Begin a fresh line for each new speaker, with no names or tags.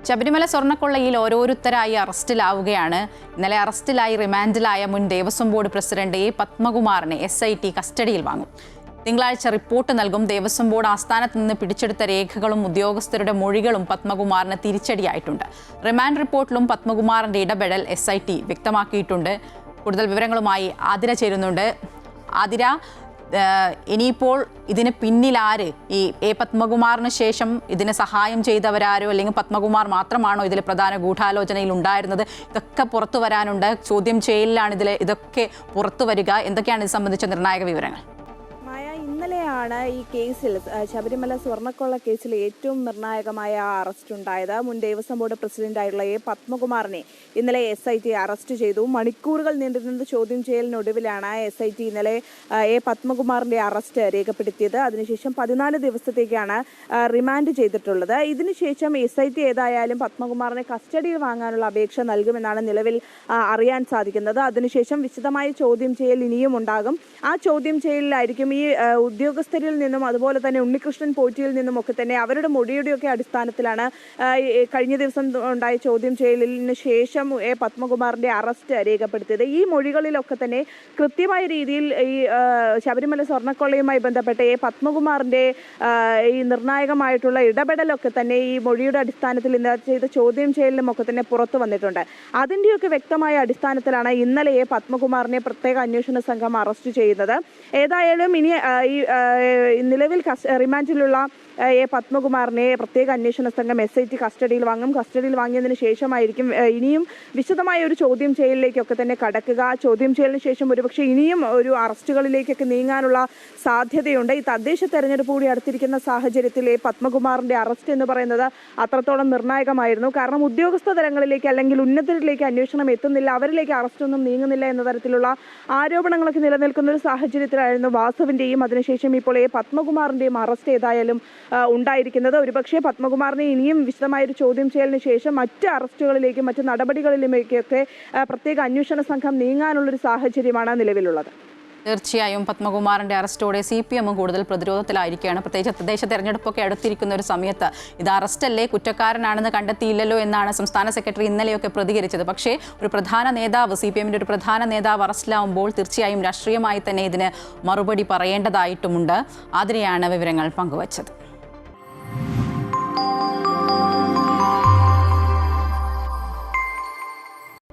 ശബരിമല സ്വർണ്ണക്കൊള്ളയിൽ ഓരോരുത്തരായി അറസ്റ്റിലാവുകയാണ്. ഇന്നലെ അറസ്റ്റിലായി റിമാൻഡിലായ മുൻ ദേവസ്വം ബോർഡ് പ്രസിഡന്റ് എ പത്മകുമാറിനെ SIT കസ്റ്റഡിയിൽ വാങ്ങും. തിങ്കളാഴ്ച റിപ്പോർട്ട് നൽകും. ദേവസ്വം ബോർഡ് ആസ്ഥാനത്ത് നിന്ന് പിടിച്ചെടുത്ത രേഖകളും ഉദ്യോഗസ്ഥരുടെ മൊഴികളും പത്മകുമാറിന് തിരിച്ചടിയായിട്ടുണ്ട്. റിമാൻഡ് റിപ്പോർട്ടിലും പത്മകുമാറിന്റെ ഇടപെടൽ SIT വ്യക്തമാക്കിയിട്ടുണ്ട്. കൂടുതൽ വിവരങ്ങളുമായി ആതിര ചേരുന്നുണ്ട്. ആതിര, ഇനിയിപ്പോൾ ഇതിന് പിന്നിലാര്? ഈ എ പത്മകുമാറിന് ശേഷം ഇതിന് സഹായം ചെയ്തവരാരോ, അല്ലെങ്കിൽ പത്മകുമാർ മാത്രമാണോ ഇതിൽ പ്രധാന ഗൂഢാലോചനയിൽ ഉണ്ടായിരുന്നത്? ഇതൊക്കെ പുറത്തു വരാനുണ്ട്. ചോദ്യം ചെയ്യലിലാണ് ഇതൊക്കെ പുറത്തു വരിക. എന്തൊക്കെയാണ് ഇത് സംബന്ധിച്ച നിർണായക വിവരങ്ങൾ?
ഇന്നലെയാണ് ഈ കേസിൽ, ശബരിമല സ്വർണ്ണക്കൊള്ള കേസിൽ ഏറ്റവും നിർണായകമായ അറസ്റ്റ് ഉണ്ടായത്. മുൻ ദേവസ്വം ബോർഡ് പ്രസിഡന്റായിട്ടുള്ള എ പത്മകുമാറിനെ ഇന്നലെ SIT അറസ്റ്റ് ചെയ്തു. മണിക്കൂറുകൾ നീണ്ടുനിന്ന ചോദ്യം ചെയ്യലിനൊടുവിലാണ് SIT ഇന്നലെ എ പത്മകുമാറിന്റെ അറസ്റ്റ് രേഖപ്പെടുത്തിയത്. അതിനുശേഷം 14 ദിവസത്തേക്കാണ് റിമാൻഡ് ചെയ്തിട്ടുള്ളത്. ഇതിനുശേഷം SIT ഏതായാലും പത്മകുമാറിനെ കസ്റ്റഡിയിൽ വാങ്ങാനുള്ള അപേക്ഷ നൽകുമെന്നാണ് നിലവിൽ അറിയാൻ സാധിക്കുന്നത്. അതിനുശേഷം വിശദമായ ചോദ്യം ചെയ്യൽ ഇനിയും ഉണ്ടാകും. ആ ചോദ്യം ചെയ്യലിലായിരിക്കും ഈ ഉദ്യോഗസ്ഥരിൽ നിന്നും അതുപോലെ തന്നെ ഉണ്ണികൃഷ്ണൻ പോറ്റിയിൽ നിന്നും ഒക്കെ തന്നെ അവരുടെ മൊഴിയുടെയൊക്കെ അടിസ്ഥാനത്തിലാണ് കഴിഞ്ഞ ദിവസം ഉണ്ടായ ചോദ്യം ചെയ്യലിന് ശേഷം എ പത്മകുമാറിന്റെ അറസ്റ്റ് രേഖപ്പെടുത്തിയത്. ഈ മൊഴികളിലൊക്കെ തന്നെ കൃത്യമായ രീതിയിൽ ഈ ശബരിമല സ്വർണ്ണക്കൊള്ളയുമായി ബന്ധപ്പെട്ട എ പത്മകുമാറിന്റെ ഈ നിർണായകമായിട്ടുള്ള ഇടപെടലൊക്കെ തന്നെ ഈ മൊഴിയുടെ അടിസ്ഥാനത്തിൽ ഇന്ന് ചെയ്ത ചോദ്യം ചെയ്യലിലും ഒക്കെ തന്നെ പുറത്തു വന്നിട്ടുണ്ട്. അതിൻ്റെയൊക്കെ വ്യക്തമായ അടിസ്ഥാനത്തിലാണ് ഇന്നലെ എ പത്മകുമാറിനെ പ്രത്യേക അന്വേഷണ സംഘം അറസ്റ്റ് ചെയ്യുന്നത്. ഏതായാലും ഇനി ഈ നിലവിൽ റിമാൻഡിലുള്ള എ പത്മകുമാറിനെ പ്രത്യേക അന്വേഷണ സംഘം SIT കസ്റ്റഡിയിൽ വാങ്ങും. കസ്റ്റഡിയിൽ വാങ്ങിയതിന് ശേഷമായിരിക്കും ഇനിയും വിശദമായ ഒരു ചോദ്യം ചെയ്യലിലേക്കൊക്കെ തന്നെ കടക്കുക. ചോദ്യം ചെയ്യലിന് ശേഷം ഒരുപക്ഷെ ഇനിയും ഒരു അറസ്റ്റുകളിലേക്കൊക്കെ നീങ്ങാനുള്ള സാധ്യതയുണ്ട്. ഈ തദ്ദേശ തെരഞ്ഞെടുപ്പ് കൂടി അടുത്തിരിക്കുന്ന സാഹചര്യത്തിൽ എ പത്മകുമാറിന്റെ അറസ്റ്റ് എന്ന് പറയുന്നത് അത്രത്തോളം നിർണായകമായിരുന്നു. കാരണം ഉദ്യോഗസ്ഥ തലങ്ങളിലേക്ക് അല്ലെങ്കിൽ ഉന്നതരിലേക്ക് അന്വേഷണം എത്തുന്നില്ല, അവരിലേക്ക് അറസ്റ്റൊന്നും നീങ്ങുന്നില്ല എന്ന തരത്തിലുള്ള ആരോപണങ്ങളൊക്കെ നിലനിൽക്കുന്ന ഒരു സാഹചര്യത്തിലായിരുന്നു വാസുവിന്റെയും അതിനുശേഷം ഇപ്പോൾ എ പത്മകുമാറിന്റെയും അറസ്റ്റ് ഏതായാലും ഉണ്ടായിരിക്കുന്നത്. ഒരുപക്ഷെ പത്മകുമാറിനെ ഇനിയും വിശദമായൊരു ചോദ്യം ചെയ്യലിന് ശേഷം മറ്റ് അറസ്റ്റുകളിലേക്കും മറ്റ് നടപടികളിലേക്കൊക്കെ പ്രത്യേക അന്വേഷണ സംഘം നീങ്ങാനുള്ളൊരു സാഹചര്യമാണ് നിലവിലുള്ളത്.
തീർച്ചയായും പത്മകുമാറിന്റെ അറസ്റ്റോടെ CPM കൂടുതൽ പ്രതിരോധത്തിലായിരിക്കുകയാണ്. പ്രത്യേകിച്ച് തദ്ദേശ തെരഞ്ഞെടുപ്പൊക്കെ അടുത്തിരിക്കുന്ന ഒരു സമയത്ത് ഇത് അറസ്റ്റല്ലേ, കുറ്റക്കാരനാണെന്ന് കണ്ടെത്തിയില്ലല്ലോ എന്നാണ് സംസ്ഥാന സെക്രട്ടറി ഇന്നലെയൊക്കെ പ്രതികരിച്ചത്. പക്ഷേ ഒരു പ്രധാന നേതാവ്, CPMന്റെ ഒരു പ്രധാന നേതാവ് അറസ്റ്റിലാവുമ്പോൾ തീർച്ചയായും രാഷ്ട്രീയമായി തന്നെ ഇതിന് മറുപടി പറയേണ്ടതായിട്ടുമുണ്ട്. അതിനെയാണ് വിവരങ്ങൾ പങ്കുവച്ചത്.